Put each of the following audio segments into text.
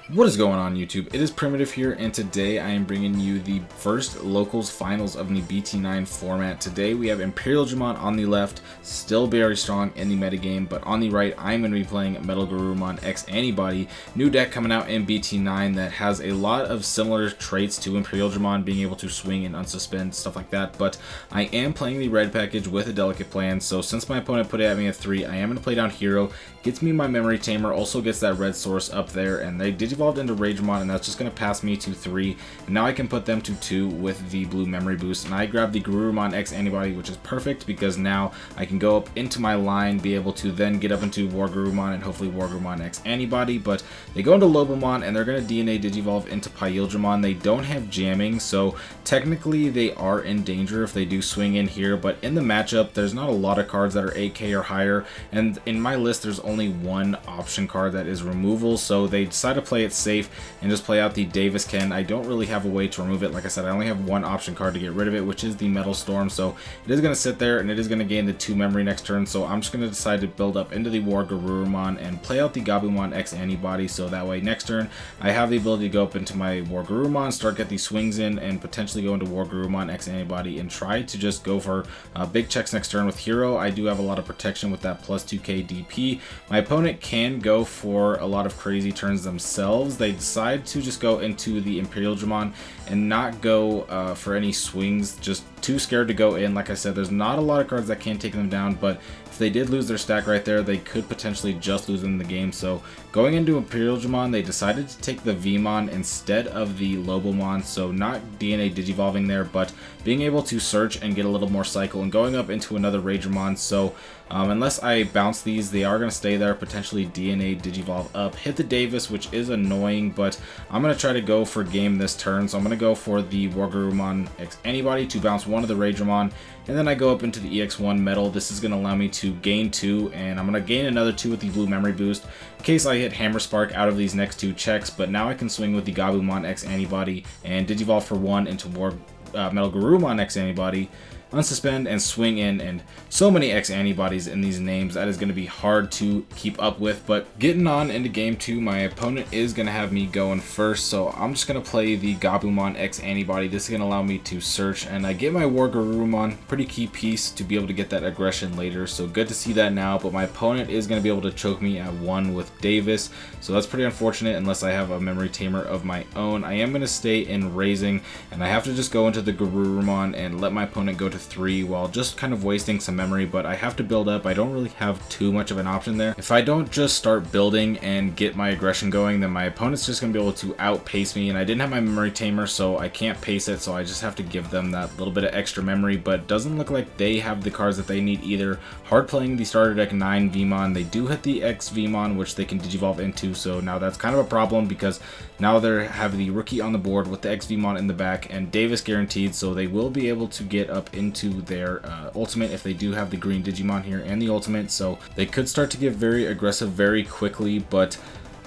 What is going on, YouTube? It is Primitive here, and today I am bringing you the first locals finals of the BT9 format. Today we have Imperialdramon on the left, still very strong in the metagame, but on the right I'm going to be playing MetalGarurumon X Antibody, new deck coming out in BT9 that has a lot of similar traits to Imperialdramon, being able to swing and unsuspend, stuff like that, but I am playing the red package with a delicate plan, so since my opponent put it at me at 3, I am going to play down Hero, gets me my Memory Tamer, also gets that red source up there, and they Digivolved into Ragemon, and that's just going to pass me to 3, and now I can put them to 2 with the blue memory boost, and I grab the Garurumon X Antibody, which is perfect because now I can go up into my line, be able to then get up into Garurumon and hopefully Garurumon X Antibody, but they go into Lobomon and they're going to DNA Digivolve into Imperialdramon. They don't have jamming, so technically they are in danger if they do swing in here, but in the matchup there's not a lot of cards that are 8k or higher, and in my list there's only one option card that is removal, so they decide to play it safe and just play out the Davis Ken. I don't really have a way to remove it. Like I said, I only have one option card to get rid of it, which is the Metal Storm, so it is going to sit there and it is going to gain the 2 memory next turn, so I'm just going to decide to build up into the Garurumon and play out the Gabumon X Antibody, so that way next turn I have the ability to go up into my Garurumon, start get these swings in, and potentially go into Garurumon X Antibody and try to just go for big checks next turn. With Hero, I do have a lot of protection with that plus 2k DP. My opponent can go for a lot of crazy turns themselves. They decide to just go into the Imperialdramon and not go for any swings, just too scared to go in. Like I said, there's not a lot of cards that can take them down, but if they did lose their stack right there, they could potentially just lose in the game. So going into Imperialdramon, they decided to take the Vmon instead of the Lobomon, so not DNA Digivolving there, but being able to search and get a little more cycle and going up into another Ragemon. So unless I bounce these, they are going to stay there, potentially DNA Digivolve up, hit the Davis, which is annoying, but I'm going to try to go for game this turn. So I'm going to go for the Garurumon X Antibody to bounce one of the Ragemon, and then I go up into the EX1 Metal. This is going to allow me to gain 2, and I'm going to gain another 2 with the blue memory boost in case I hit Hammer Spark out of these next 2 checks, but now I can swing with the Gabumon X Antibody and Digivolve for 1 into MetalGarurumon X Antibody, unsuspend, and swing in, and so many X Antibodies in these names that is going to be hard to keep up with. But getting on into game 2, my opponent is going to have me going first, so I'm just going to play the Gabumon X Antibody. This is going to allow me to search, and I get my Garurumon, pretty key piece to be able to get that aggression later, so good to see that now. But my opponent is going to be able to choke me at 1 with Davis, so that's pretty unfortunate unless I have a memory tamer of my own. I am going to stay in raising, and I have to just go into the Garurumon and let my opponent go to 3 while just kind of wasting some memory, but I have to build up. I don't really have too much of an option there. If I don't just start building and get my aggression going, then my opponent's just going to be able to outpace me, and I didn't have my memory tamer, so I can't pace it, so I just have to give them that little bit of extra memory, but doesn't look like they have the cards that they need either. Hard playing the starter deck 9 Vmon. They do hit the X Vmon, which they can Digivolve into, so now that's kind of a problem because now they have the rookie on the board with the X Vmon in the back and Davis guaranteed, so they will be able to get up into their ultimate if they do have the green Digimon here and the ultimate, so they could start to get very aggressive very quickly, but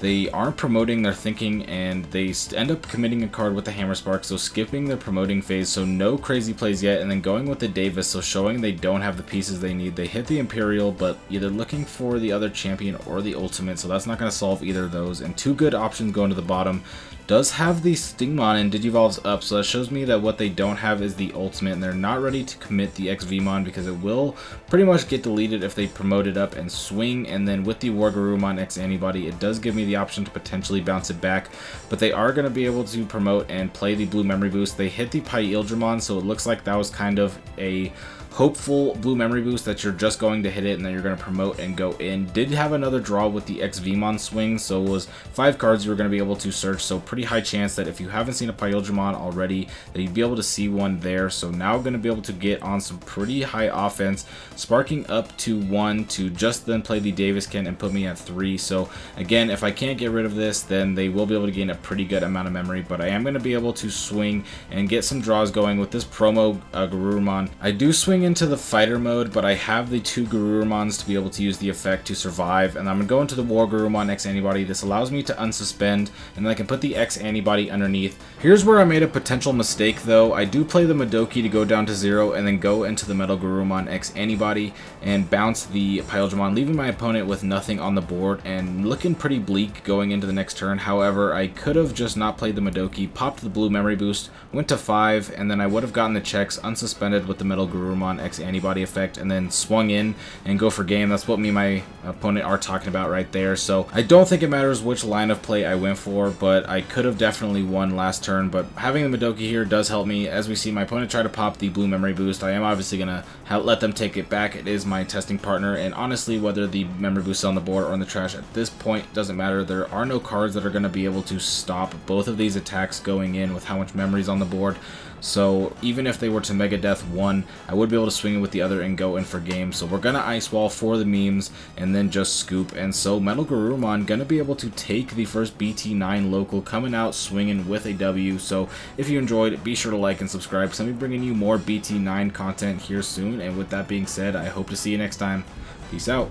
they aren't promoting their thinking and they end up committing a card with the Hammer Spark, so skipping their promoting phase, so no crazy plays yet, and then going with the Davis, so showing they don't have the pieces they need. They hit the Imperial, but either looking for the other champion or the ultimate, so that's not going to solve either of those, and 2 good options going to the bottom. Does have the Stingmon and Digivolves up, so that shows me that what they don't have is the ultimate, and they're not ready to commit the X Vmon because it will pretty much get deleted if they promote it up and swing. And then with the Garurumon X Antibody, it does give me the option to potentially bounce it back, but they are going to be able to promote and play the blue memory boost. They hit the Imperialdramon, so it looks like that was kind of a hopeful blue memory boost that you're just going to hit it and then you're going to promote and go in. Did have another draw with the X Vmon swing, so it was 5 cards you were going to be able to search, so pretty high chance that if you haven't seen a Imperialdramon already that you'd be able to see one there. So now going to be able to get on some pretty high offense, sparking up to 1 to just then play the Davis Ken and put me at 3. So again, if I can't get rid of this, then they will be able to gain a pretty good amount of memory, but I am going to be able to swing and get some draws going with this promo Garurumon. I do swing going into the fighter mode, but I have the 2 Garurumons to be able to use the effect to survive, and I'm going to go into the War Garurumon X Antibody. This allows me to unsuspend, and then I can put the X Antibody underneath. Here's where I made a potential mistake though. I do play the Madoki to go down to 0, and then go into the MetalGarurumon X Antibody, and bounce the Imperialdramon, leaving my opponent with nothing on the board, and looking pretty bleak going into the next turn. However, I could have just not played the Madoki, popped the blue memory boost, went to 5, and then I would have gotten the checks unsuspended with the MetalGarurumon X Antibody effect, and then swung in and go for game. That's what me and my opponent are talking about right there. So I don't think it matters which line of play I went for, but I could have definitely won last turn. But having the Madoki here does help me. As we see, my opponent try to pop the blue memory boost. I am obviously going to let them take it back. It is my testing partner, and honestly, whether the memory boost is on the board or in the trash at this point doesn't matter. There are no cards that are going to be able to stop both of these attacks going in with how much memory is on the board. So even if they were to Mega Death 1, I would be able to swing it with the other and go in for game. So we're going to Ice Wall for the memes and then just scoop. And so MetalGarurumon going to be able to take the first BT9 local, coming out swinging with a W. So if you enjoyed, be sure to like and subscribe, because I'll be bringing you more BT9 content here soon. And with that being said, I hope to see you next time. Peace out.